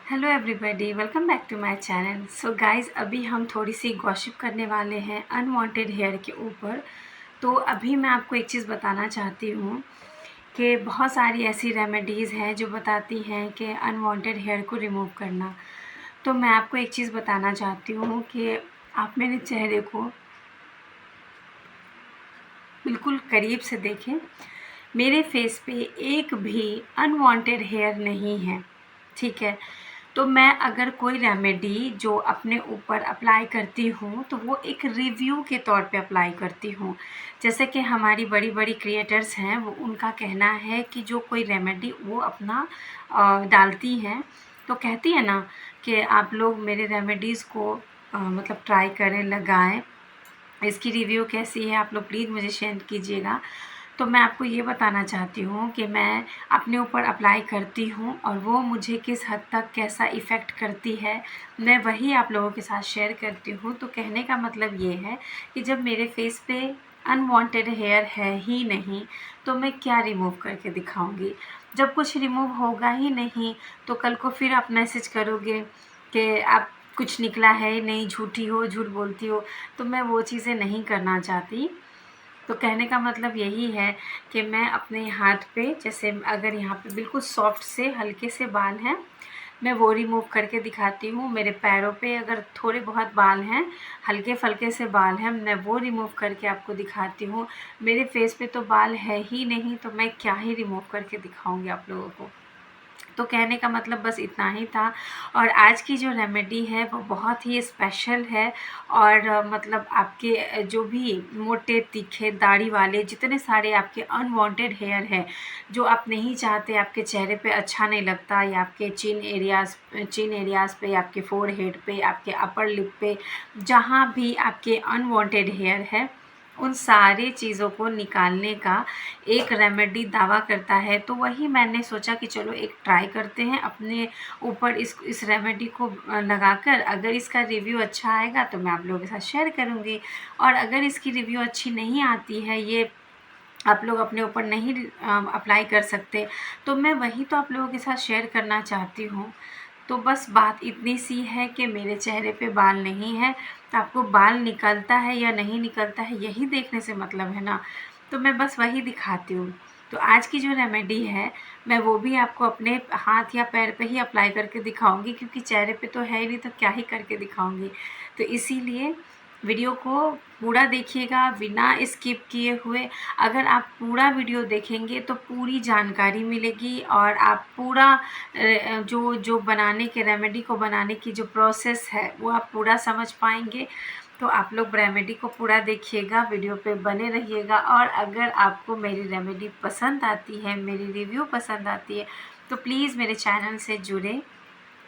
Hello everybody, welcome back to my channel. So guys, अभी हम थोड़ी सी गॉसिप करने वाले हैं अनवांटेड हेयर के ऊपर। तो अभी मैं आपको एक चीज़ बताना चाहती हूँ कि बहुत सारी ऐसी रेमेडीज़ हैं जो बताती हैं कि अनवांटेड हेयर को रिमूव करना। तो मैं आपको एक चीज़ बताना चाहती हूँ कि आप मेरे चेहरे को बिल्कुल करीब से देखें। मेरे फेस पे एक भी अनवांटेड हेयर नहीं है, ठीक है। तो मैं अगर कोई रेमेडी जो अपने ऊपर अप्लाई करती हूँ तो वो एक रिव्यू के तौर पे अप्लाई करती हूँ। जैसे कि हमारी बड़ी बड़ी क्रिएटर्स हैं, वो उनका कहना है कि जो कोई रेमेडी वो अपना डालती हैं तो कहती है ना कि आप लोग मेरे रेमेडीज़ को मतलब ट्राई करें, लगाएं, इसकी रिव्यू कैसी है आप लोग प्लीज़ मुझे शेयर कीजिएगा। तो मैं आपको ये बताना चाहती हूँ कि मैं अपने ऊपर अप्लाई करती हूँ और वो मुझे किस हद तक कैसा इफ़ेक्ट करती है, मैं वही आप लोगों के साथ शेयर करती हूँ। तो कहने का मतलब ये है कि जब मेरे फेस पे अनवांटेड हेयर है ही नहीं तो मैं क्या रिमूव करके दिखाऊंगी। जब कुछ रिमूव होगा ही नहीं तो कल को फिर आप मैसेज करोगे कि आप कुछ निकला है नहीं, झूठी हो, झूठ बोलती हो। तो मैं वो चीज़ें नहीं करना चाहती। तो कहने का मतलब यही है कि मैं अपने हाथ पे, जैसे अगर यहाँ पे बिल्कुल सॉफ्ट से हल्के से बाल हैं, मैं वो रिमूव करके दिखाती हूँ। मेरे पैरों पे अगर थोड़े बहुत बाल हैं, हल्के फुल्के से बाल हैं, मैं वो रिमूव करके आपको दिखाती हूँ। मेरे फेस पे तो बाल है ही नहीं तो मैं क्या ही रिमूव करके दिखाऊंगी आप लोगों को। तो कहने का मतलब बस इतना ही था। और आज की जो रेमेडी है वो बहुत ही स्पेशल है। और मतलब आपके जो भी मोटे तीखे दाढ़ी वाले जितने सारे आपके अनवांटेड हेयर है जो आप नहीं चाहते, आपके चेहरे पे अच्छा नहीं लगता, या आपके चिन एरियाज़ पे, आपके फोरहेड पे, आपके अपर लिप पे, जहाँ भी आपके अनवांटेड हेयर है, उन सारी चीज़ों को निकालने का एक रेमेडी दावा करता है। तो वही मैंने सोचा कि चलो एक ट्राई करते हैं अपने ऊपर इस रेमेडी को लगाकर। अगर इसका रिव्यू अच्छा आएगा तो मैं आप लोगों के साथ शेयर करूँगी, और अगर इसकी रिव्यू अच्छी नहीं आती है, ये आप लोग अपने ऊपर नहीं अप्लाई कर सकते, तो मैं वही तो आप लोगों के साथ शेयर करना चाहती हूँ। तो बस बात इतनी सी है कि मेरे चेहरे पे बाल नहीं है, तो आपको बाल निकलता है या नहीं निकलता है यही देखने से मतलब है ना। तो मैं बस वही दिखाती हूँ। तो आज की जो रेमेडी है मैं वो भी आपको अपने हाथ या पैर पे ही अप्लाई करके दिखाऊंगी, क्योंकि चेहरे पे तो है ही नहीं तो क्या ही करके दिखाऊंगी। तो इसीलिए वीडियो को पूरा देखिएगा बिना स्किप किए हुए। अगर आप पूरा वीडियो देखेंगे तो पूरी जानकारी मिलेगी और आप पूरा जो जो बनाने के रेमेडी को बनाने की जो प्रोसेस है वो आप पूरा समझ पाएंगे। तो आप लोग रेमेडी को पूरा देखिएगा, वीडियो पे बने रहिएगा। और अगर आपको मेरी रेमेडी पसंद आती है, मेरी रिव्यू पसंद आती है, तो प्लीज़ मेरे चैनल से जुड़े,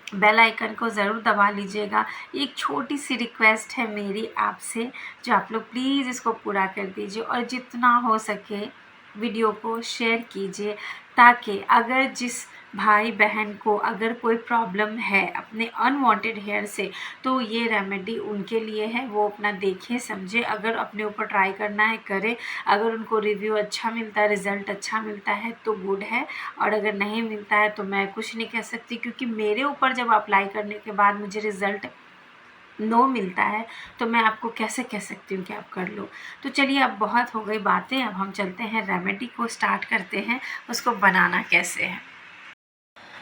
बेल आइकन को ज़रूर दबा लीजिएगा। एक छोटी सी रिक्वेस्ट है मेरी आपसे, जो आप लोग प्लीज़ इसको पूरा कर दीजिए और जितना हो सके वीडियो को शेयर कीजिए, ताकि अगर जिस भाई बहन को अगर कोई प्रॉब्लम है अपने अनवांटेड हेयर से, तो ये रेमेडी उनके लिए है। वो अपना देखें समझे, अगर अपने ऊपर ट्राई करना है करें। अगर उनको रिव्यू अच्छा मिलता है, रिज़ल्ट अच्छा मिलता है तो गुड है, और अगर नहीं मिलता है तो मैं कुछ नहीं कह सकती, क्योंकि मेरे ऊपर जब अप्लाई करने के बाद मुझे रिज़ल्ट नो मिलता है तो मैं आपको कैसे कह सकती हूँ कि आप कर लो। तो चलिए, अब बहुत हो गई बातें, अब हम चलते हैं रेमेडी को स्टार्ट करते हैं, उसको बनाना कैसे है।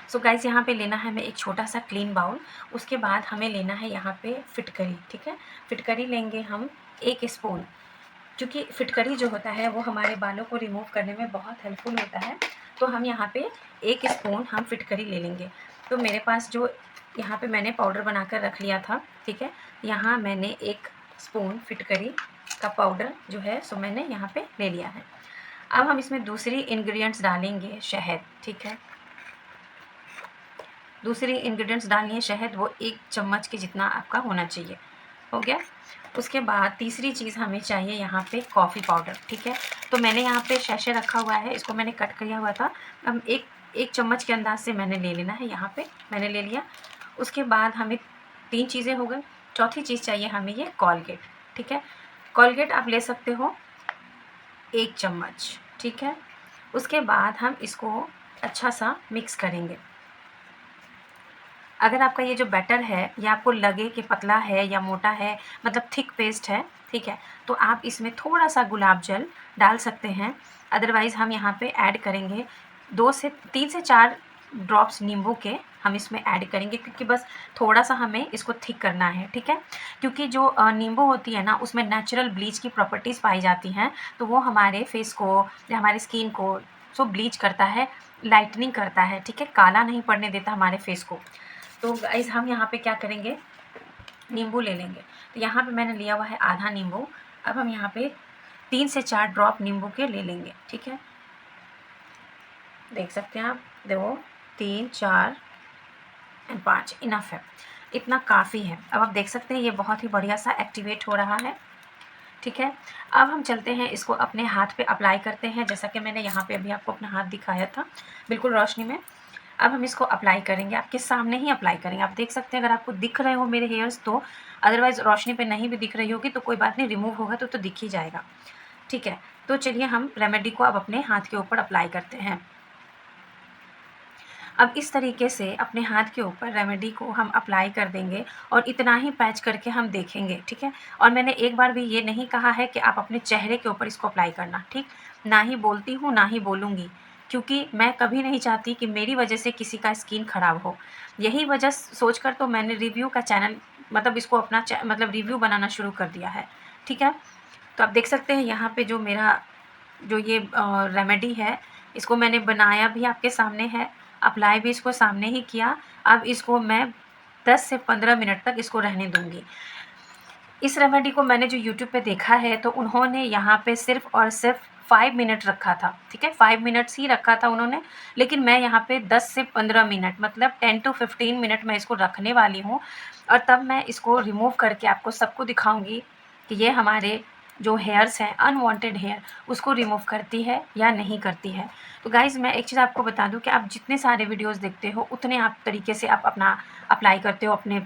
सो गाइस, यहाँ पे लेना है हमें एक छोटा सा क्लीन बाउल। उसके बाद हमें लेना है यहाँ पे फिटकरी, ठीक है। फिटकरी लेंगे हम 1 स्पून, क्योंकि फिटकरी जो होता है वो हमारे बालों को रिमूव करने में बहुत हेल्पफुल होता है। तो हम यहाँ पे 1 स्पून हम फिटकरी ले लेंगे। तो मेरे पास जो यहाँ पे मैंने पाउडर बनाकर रख लिया था, ठीक है, यहाँ मैंने 1 स्पून फिटकरी का पाउडर जो है सो मैंने यहाँ पे ले लिया है। अब हम इसमें दूसरी इंग्रेडिएंट्स डालेंगे, शहद, ठीक है। दूसरी इंग्रेडिएंट्स डालनी है शहद, वो 1 चम्मच के जितना आपका होना चाहिए, हो गया। उसके बाद तीसरी चीज़ हमें चाहिए यहाँ पे कॉफ़ी पाउडर, ठीक है। तो मैंने यहाँ पे शैशे रखा हुआ है, इसको मैंने कट किया हुआ था। अब एक चम्मच के अंदाज से मैंने ले लेना है, यहाँ पे मैंने ले लिया। उसके बाद हमें 3 चीज़ें हो गई। चौथी चीज़ चाहिए हमें ये कोलगेट, ठीक है। कोलगेट आप ले सकते हो 1 चम्मच, ठीक है। उसके बाद हम इसको अच्छा सा मिक्स करेंगे। अगर आपका ये जो बैटर है या आपको लगे कि पतला है या मोटा है, मतलब थिक पेस्ट है, ठीक है, तो आप इसमें थोड़ा सा गुलाब जल डाल सकते हैं। अदरवाइज़ हम यहाँ पे ऐड करेंगे 3 से 4 ड्रॉप्स नींबू के हम इसमें ऐड करेंगे, क्योंकि बस थोड़ा-सा हमें इसको थिक करना है, ठीक है? क्योंकि जो नींबू होती है ना, उसमें नेचुरल ब्लीच की प्रॉपर्टीज़ पाई जाती हैं, तो वो हमारे फेस को या हमारी स्किन को जो ब्लीच करता है, लाइटनिंग करता है, ठीक है? काला नहीं पड़ने देता हमारे फेस को। तो गाइज़ हम यहाँ पे क्या करेंगे, नींबू ले लेंगे। तो यहाँ पे मैंने लिया हुआ है आधा नींबू। अब हम यहाँ पे 3 से 4 ड्रॉप नींबू के ले लेंगे, ठीक है? देख सकते हैं आप, देखो 3, 4 एंड 5 इनफ है, इतना काफ़ी है। अब आप देख सकते हैं ये बहुत ही बढ़िया सा एक्टिवेट हो रहा है, ठीक है। अब हम चलते हैं इसको अपने हाथ पे अप्लाई करते हैं, जैसा कि मैंने यहाँ पे अभी आपको अपना हाथ दिखाया था बिल्कुल रोशनी में। अब हम इसको अप्लाई करेंगे, आपके सामने ही अप्लाई करेंगे। आप देख सकते हैं अगर आपको दिख रहे हो मेरे हेयर्स तो, अदरवाइज़ रोशनी पे नहीं भी दिख रही होगी तो कोई बात नहीं, रिमूव होगा तो दिख ही जाएगा, ठीक है। तो चलिए हम रेमेडी को अब अपने हाथ के ऊपर अप्लाई करते हैं। अब इस तरीके से अपने हाथ के ऊपर रेमेडी को हम अप्लाई कर देंगे और इतना ही पैच करके हम देखेंगे, ठीक है। और मैंने एक बार भी ये नहीं कहा है कि आप अपने चेहरे के ऊपर इसको अप्लाई करना, ठीक, ना ही बोलती हूँ ना ही बोलूँगी, क्योंकि मैं कभी नहीं चाहती कि मेरी वजह से किसी का स्किन ख़राब हो। यही वजह सोच कर तो मैंने रिव्यू का चैनल, मतलब इसको अपना मतलब रिव्यू बनाना शुरू कर दिया है, ठीक है। तो आप देख सकते हैं यहाँ पे जो मेरा जो ये रेमेडी है, इसको मैंने बनाया भी आपके सामने है, अप्लाई भी इसको सामने ही किया। अब इसको मैं 10 से 15 मिनट तक इसको रहने दूँगी। इस रेमेडी को मैंने जो यूट्यूब पे देखा है तो उन्होंने यहाँ पे सिर्फ़ और सिर्फ़ 5 मिनट रखा था, ठीक है? 5 मिनट्स ही रखा था उन्होंने, लेकिन मैं यहाँ पे 10 से 15 मिनट, मतलब 10 टू 15 मिनट मैं इसको रखने वाली हूँ और तब मैं इसको रिमूव करके आपको सबको दिखाऊँगी कि ये हमारे जो हेयर्स हैं, अनवांटेड हेयर, उसको रिमूव करती है या नहीं करती है। तो गाइज़ मैं एक चीज़ आपको बता दूँ कि आप जितने सारे वीडियोज़ देखते हो, उतने आप तरीके से आप अपना अप्लाई करते हो अपने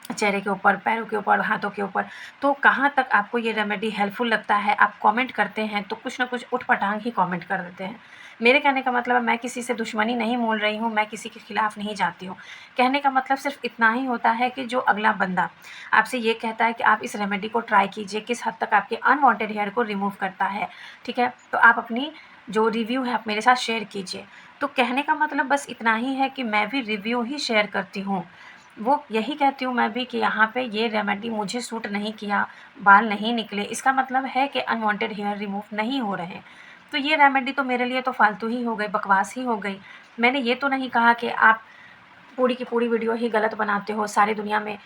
चेहरे के ऊपर, पैरों के ऊपर, हाथों के ऊपर। तो कहाँ तक आपको ये रेमेडी हेल्पफुल लगता है, आप कमेंट करते हैं तो कुछ ना कुछ ऊट-पटांग ही कमेंट कर देते हैं। मेरे कहने का मतलब है मैं किसी से दुश्मनी नहीं मोल रही हूँ, मैं किसी के खिलाफ नहीं जाती हूँ। कहने का मतलब सिर्फ़ इतना ही होता है कि जो अगला बंदा आपसे ये कहता है कि आप इस रेमेडी को ट्राई कीजिए, किस हद तक आपके अनवांटेड हेयर को रिमूव करता है, ठीक है? तो आप अपनी जो रिव्यू है आप मेरे साथ शेयर कीजिए। तो कहने का मतलब बस इतना ही है कि मैं भी रिव्यू ही शेयर करती हूँ। वो यही कहती हूँ मैं भी कि यहाँ पे ये रेमेडी मुझे सूट नहीं किया, बाल नहीं निकले, इसका मतलब है कि अनवांटेड हेयर रिमूव नहीं हो रहे। तो ये रेमेडी तो मेरे लिए तो फ़ालतू ही हो गई, बकवास ही हो गई। मैंने ये तो नहीं कहा कि आप पूरी की पूरी वीडियो ही गलत बनाते हो सारी दुनिया में।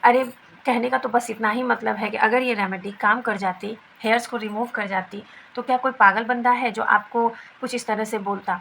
अरे! कहने का तो बस इतना ही मतलब है कि अगर ये रेमेडी काम कर जाती, हेयर्स को रिमूव कर जाती, तो क्या कोई पागल बंदा है जो आपको कुछ इस तरह से बोलता?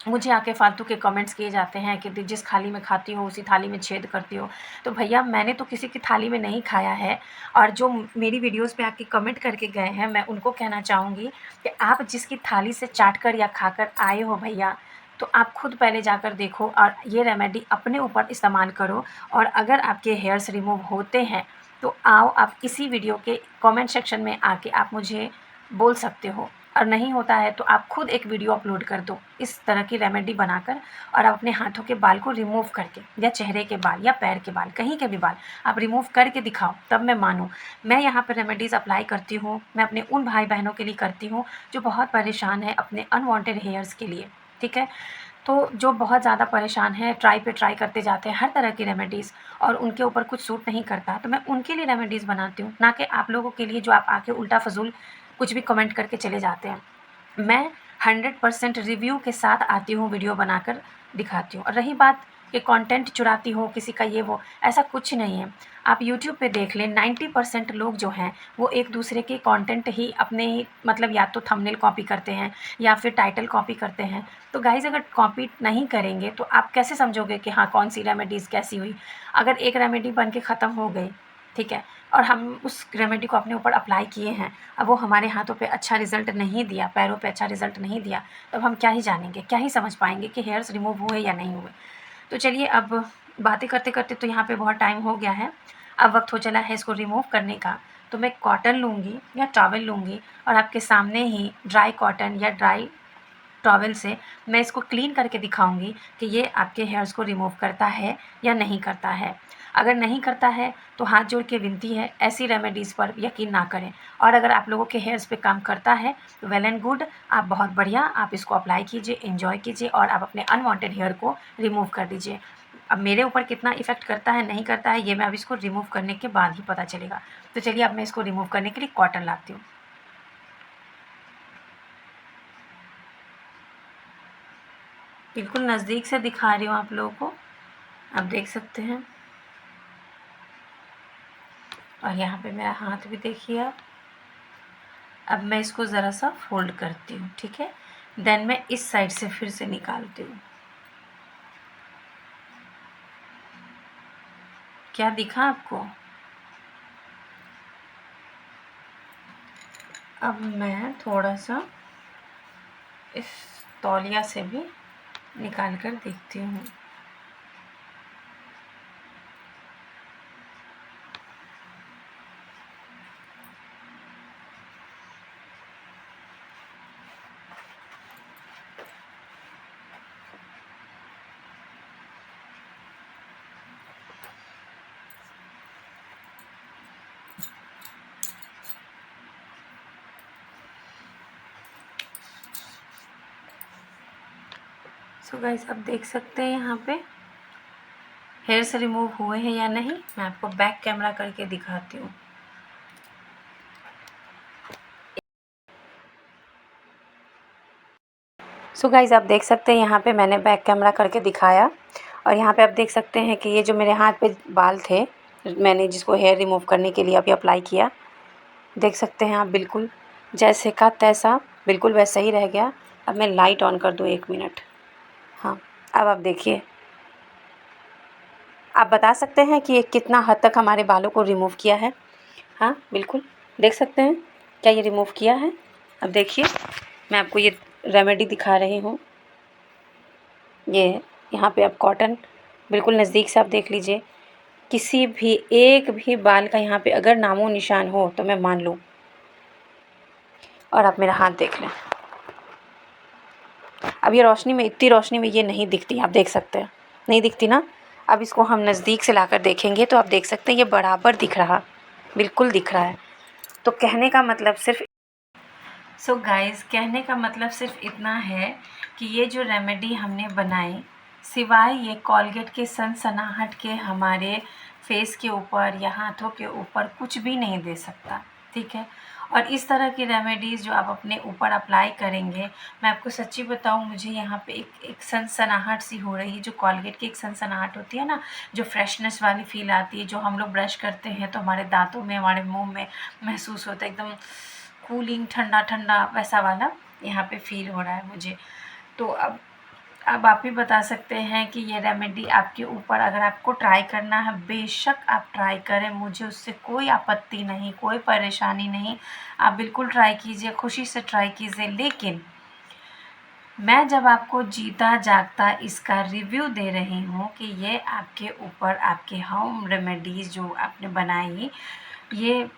मुझे आके फ़ालतू के कमेंट्स किए जाते हैं कि जिस थाली में खाती हो उसी थाली में छेद करती हो। तो भैया मैंने तो किसी की थाली में नहीं खाया है और जो मेरी वीडियोज़ पे आके कमेंट करके गए हैं, मैं उनको कहना चाहूँगी कि आप जिसकी थाली से चाट कर या खाकर आए हो भैया, तो आप खुद पहले जाकर देखो और ये रेमेडी अपने ऊपर इस्तेमाल करो और अगर आपके हेयर्स रिमूव होते हैं, तो आओ आप इसी वीडियो के कमेंट सेक्शन में आके आप मुझे बोल सकते हो। और नहीं होता है तो आप खुद एक वीडियो अपलोड कर दो इस तरह की रेमेडी बनाकर और आप अपने हाथों के बाल को रिमूव करके या चेहरे के बाल या पैर के बाल, कहीं के भी बाल आप रिमूव करके दिखाओ, तब मैं मानूँ। मैं यहाँ पर रेमेडीज़ अप्लाई करती हूँ, मैं अपने उन भाई बहनों के लिए करती हूँ जो बहुत परेशान हैं अपने अनवांटेड हेयर्स के लिए, ठीक है। तो जो बहुत ज़्यादा परेशान हैं, ट्राई पे ट्राई करते जाते हैं हर तरह की रेमेडीज़ और उनके ऊपर कुछ सूट नहीं करता, तो मैं उनके लिए रेमेडीज़ बनाती हूँ, ना कि आप लोगों के लिए जो आप आके उल्टा फ़ज़ूल कुछ भी कमेंट करके चले जाते हैं। मैं 100% रिव्यू के साथ आती हूँ, वीडियो बनाकर दिखाती हूँ। और रही बात कि कंटेंट चुराती हूँ किसी का ये वो, ऐसा कुछ नहीं है। आप यूट्यूब पे देख लें 90% लोग जो हैं वो एक दूसरे के कंटेंट ही अपने ही मतलब या तो थंबनेल कॉपी करते हैं या फिर टाइटल कॉपी करते हैं। तो गाइज़ अगर कॉपी नहीं करेंगे तो आप कैसे समझोगे कि हाँ कौन-सी रेमेडीज़ कैसी हुई? अगर एक रेमेडी बन के ख़त्म हो गई, ठीक है, और हम उस रेमेडी को अपने ऊपर अप्लाई किए हैं, अब वो हमारे हाथों पे अच्छा रिज़ल्ट नहीं दिया, पैरों पे अच्छा रिज़ल्ट नहीं दिया, तब हम क्या ही जानेंगे, क्या ही समझ पाएँगे कि हेयर्स रिमूव हुए या नहीं हुए। तो चलिए अब बातें करते-करते तो यहाँ पे बहुत टाइम हो गया है, अब वक़्त हो चला है इसको रिमूव करने का। तो मैं कॉटन लूँगी या टॉवल लूँगी और आपके सामने ही ड्राई कॉटन या ड्राई टॉवल से मैं इसको क्लीन करके दिखाऊंगी कि ये आपके हेयर्स को रिमूव करता है या नहीं करता है। अगर नहीं करता है तो हाथ जोड़ के विनती है, ऐसी रेमेडीज़ पर यकीन ना करें। और अगर आप लोगों के हेयर्स पे काम करता है तो वेल एंड गुड, आप बहुत बढ़िया, आप इसको अप्लाई कीजिए, एंजॉय कीजिए और आप अपने अनवांटेड हेयर को रिमूव कर दीजिए। अब मेरे ऊपर कितना इफ़ेक्ट करता है नहीं करता है ये मैं अब इसको रिमूव करने के बाद ही पता चलेगा। तो चलिए अब मैं इसको रिमूव करने के लिए कॉटन लाती हूँ। बिल्कुल नज़दीक से दिखा रही हूँ आप लोगों को, आप देख सकते हैं। और यहाँ पे मेरा हाथ भी देखिए आप। अब मैं इसको ज़रा सा फोल्ड करती हूँ, ठीक है। देन मैं इस साइड से फिर से निकालती हूँ। क्या दिखा आपको? अब मैं थोड़ा सा इस तौलिया से भी निकाल कर देखती हूँ। सो गाइस अब देख सकते हैं यहाँ पे हेयर्स रिमूव हुए हैं या नहीं। मैं आपको बैक कैमरा करके दिखाती हूँ। सो गाइस आप देख सकते हैं यहाँ पे मैंने बैक कैमरा करके दिखाया। और यहाँ पे आप देख सकते हैं कि ये जो मेरे हाथ पे बाल थे, मैंने जिसको हेयर रिमूव करने के लिए अभी अप्लाई किया, देख सकते हैं आप बिल्कुल जैसे का तैसा बिल्कुल वैसा ही रह गया। अब मैं लाइट ऑन कर दूँ 1 मिनट। हाँ, अब आप देखिए, आप बता सकते हैं कि ये कितना हद तक हमारे बालों को रिमूव किया है। हाँ बिल्कुल, देख सकते हैं क्या ये रिमूव किया है। अब देखिए मैं आपको ये रेमेडी दिखा रही हूँ। ये यहाँ पे आप कॉटन बिल्कुल नज़दीक से आप देख लीजिए, किसी भी एक भी बाल का यहाँ पे अगर नामो निशान हो तो मैं मान लूँ। और आप मेरा हाथ देख लें, अब ये रोशनी में, इतनी रोशनी में ये नहीं दिखती, आप देख सकते हैं, नहीं दिखती ना। अब इसको हम नज़दीक से लाकर देखेंगे तो आप देख सकते हैं ये बराबर दिख रहा, बिल्कुल दिख रहा है। तो कहने का मतलब सिर्फ गाइस कहने का मतलब सिर्फ इतना है कि ये जो रेमेडी हमने बनाई, सिवाय ये कॉलगेट के सनसनाहट के हमारे फेस के ऊपर या हाथों के ऊपर कुछ भी नहीं दे सकता, ठीक है। और इस तरह की रेमेडीज़ जो आप अपने ऊपर अप्लाई करेंगे, मैं आपको सच्ची बताऊं, मुझे यहाँ पे एक सनसनाहट सी हो रही है। जो कॉलगेट की एक सनसनाहट होती है ना, जो फ्रेशनेस वाली फील आती है, जो हम लोग ब्रश करते हैं तो हमारे दांतों में, हमारे मुंह में महसूस होता है, एकदम कूलिंग, ठंडा ठंडा वैसा वाला यहाँ पे फील हो रहा है मुझे। तो अब आप ही बता सकते हैं कि ये रेमेडी आपके ऊपर अगर आपको ट्राई करना है, बेशक आप ट्राई करें, मुझे उससे कोई आपत्ति नहीं, कोई परेशानी नहीं। आप बिल्कुल ट्राई कीजिए, खुशी से ट्राई कीजिए। लेकिन मैं जब आपको जीता जागता इसका रिव्यू दे रही हूँ कि ये आपके ऊपर, आपके होम रेमेडीज़ जो आपने बनाई, ये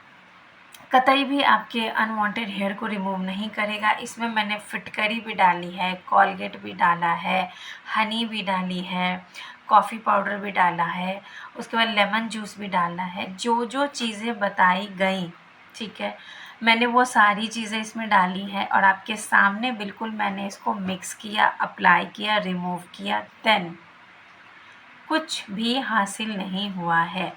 कतई भी आपके अनवांटेड हेयर को रिमूव नहीं करेगा। इसमें मैंने फिटकरी भी डाली है, कॉलगेट भी डाला है, हनी भी डाली है, कॉफ़ी पाउडर भी डाला है, उसके बाद लेमन जूस भी डाला है। जो जो चीज़ें बताई गई, ठीक है, मैंने वो सारी चीज़ें इसमें डाली हैं और आपके सामने बिल्कुल मैंने इसको मिक्स किया, अप्लाई किया, रिमूव किया, देन कुछ भी हासिल नहीं हुआ है।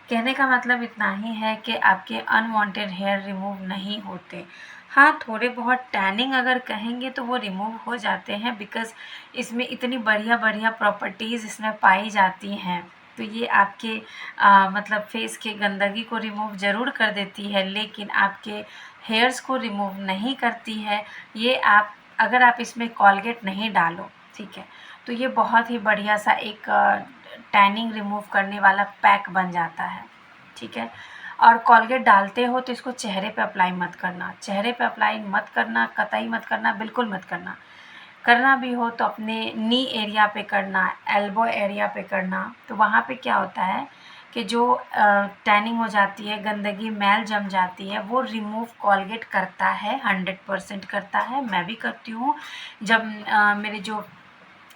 कहने का मतलब इतना ही है कि आपके अनवांटेड हेयर रिमूव नहीं होते। हाँ, थोड़े बहुत टैनिंग अगर कहेंगे तो वो रिमूव हो जाते हैं, बिकॉज़ इसमें इतनी बढ़िया बढ़िया प्रॉपर्टीज़ इसमें पाई जाती हैं। तो ये आपके मतलब फेस के गंदगी को रिमूव ज़रूर कर देती है, लेकिन आपके हेयर्स को रिमूव नहीं करती है। ये आप अगर आप इसमें कॉलगेट नहीं डालो, ठीक है, तो ये बहुत ही बढ़िया सा एक टैनिंग रिमूव करने वाला पैक बन जाता है, ठीक है। और कॉलगेट डालते हो तो इसको चेहरे पे अप्लाई मत करना, चेहरे पे अप्लाई मत करना, कतई मत करना, बिल्कुल मत करना। करना भी हो तो अपने नी एरिया पे करना, एल्बो एरिया पे करना। तो वहाँ पे क्या होता है कि जो टैनिंग हो जाती है, गंदगी मैल जम जाती है, वो रिमूव कोलगेट करता है, 100% करता है। मैं भी करती हूँ। जब मेरे जो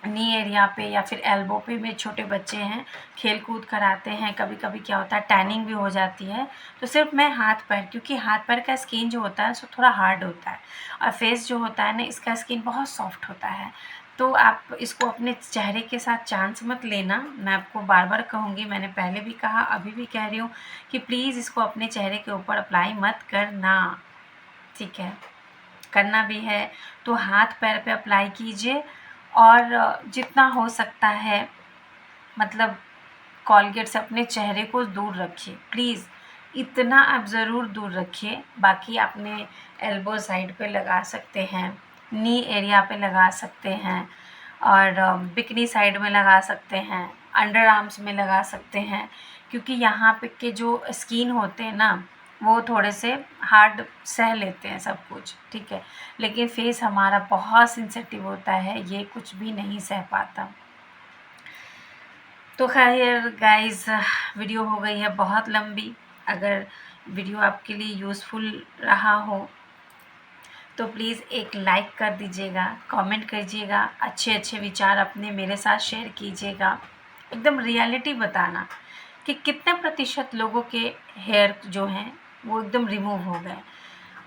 नी एरिया पे या फिर एल्बो पे मेरे छोटे बच्चे हैं, खेल कूद कराते हैं, कभी कभी क्या होता है टैनिंग भी हो जाती है, तो सिर्फ मैं हाथ पैर, क्योंकि हाथ पैर का स्किन जो होता है सो थोड़ा हार्ड होता है और फेस जो होता है ना, इसका स्किन बहुत सॉफ्ट होता है। तो आप इसको अपने चेहरे के साथ चांस मत लेना। मैं आपको बार बार कहूँगी, मैंने पहले भी कहा, अभी भी कह रही हूँ कि प्लीज़ इसको अपने चेहरे के ऊपर अप्लाई मत करना, ठीक है। करना भी है तो हाथ पैर पे अप्लाई कीजिए और जितना हो सकता है मतलब कोलगेट से अपने चेहरे को दूर रखिए, प्लीज़ इतना आप ज़रूर दूर रखिए। बाकी अपने एल्बो साइड पे लगा सकते हैं, नी एरिया पे लगा सकते हैं और बिकनी साइड में लगा सकते हैं, अंडर आर्म्स में लगा सकते हैं, क्योंकि यहाँ पे के जो स्किन होते हैं ना, वो थोड़े से हार्ड सह लेते हैं सब कुछ, ठीक है। लेकिन फेस हमारा बहुत सेंसिटिव होता है, ये कुछ भी नहीं सह पाता। तो खैर गाइस, वीडियो हो गई है बहुत लंबी। अगर वीडियो आपके लिए यूज़फुल रहा हो तो प्लीज़ एक लाइक कर दीजिएगा, कमेंट कीजिएगा, अच्छे अच्छे विचार अपने मेरे साथ शेयर कीजिएगा। एकदम रियलिटी बताना कि कितने प्रतिशत लोगों के हेयर जो हैं वो एकदम रिमूव हो गए।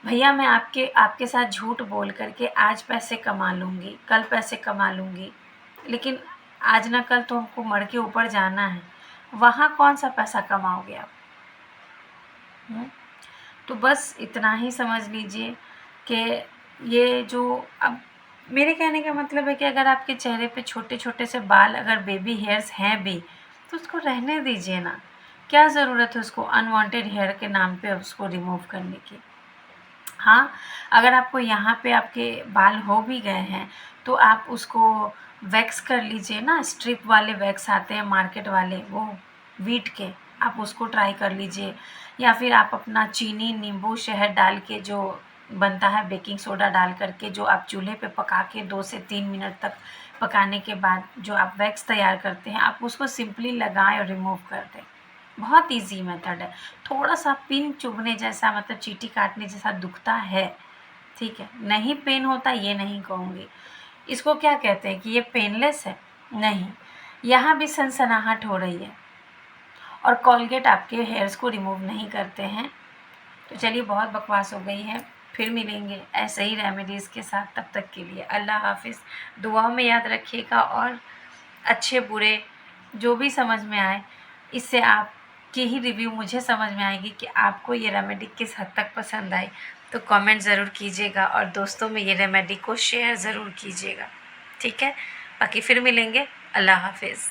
भैया मैं आपके साथ झूठ बोल करके आज पैसे कमा लूँगी, कल पैसे कमा लूँगी, लेकिन आज ना कल तो हमको मर के ऊपर जाना है, वहाँ कौन सा पैसा कमाओगे आप? तो बस इतना ही समझ लीजिए कि ये जो अब मेरे कहने का मतलब है कि अगर आपके चेहरे पे छोटे छोटे से बाल, अगर बेबी हेयर्स हैं भी, तो उसको रहने दीजिए ना। क्या ज़रूरत है उसको अनवांटेड हेयर के नाम पे उसको रिमूव करने की। हाँ, अगर आपको यहाँ पे आपके बाल हो भी गए हैं तो आप उसको वैक्स कर लीजिए ना, स्ट्रिप वाले वैक्स आते हैं मार्केट वाले, वो वीट के, आप उसको ट्राई कर लीजिए। या फिर आप अपना चीनी, नींबू, शहद डाल के जो बनता है, बेकिंग सोडा डाल करके जो आप चूल्हे पे पका के 2 से 3 मिनट तक पकाने के बाद जो आप वैक्स तैयार करते हैं, आप उसको सिंपली लगाएं और रिमूव कर दें। बहुत इजी मेथड है। थोड़ा सा पिन चुभने जैसा, मतलब चींटी काटने जैसा दुखता है, ठीक है, नहीं पेन होता ये नहीं कहूँगी। इसको क्या कहते हैं कि ये पेनलेस है? नहीं, यहाँ भी सनसनाहट हो रही है और कोलगेट आपके हेयर्स को रिमूव नहीं करते हैं। तो चलिए, बहुत बकवास हो गई है, फिर मिलेंगे ऐसे ही रेमेडीज़ के साथ। तब तक के लिए अल्लाह हाफिज़। दुआओं में याद रखिएगा और अच्छे बुरे जो भी समझ में आए, इससे आपकी ही रिव्यू मुझे समझ में आएगी कि आपको ये रेमेडी किस हद तक पसंद आई। तो कमेंट ज़रूर कीजिएगा और दोस्तों में ये रेमेडी को शेयर ज़रूर कीजिएगा, ठीक है। बाकी फिर मिलेंगे। अल्लाह हाफिज़।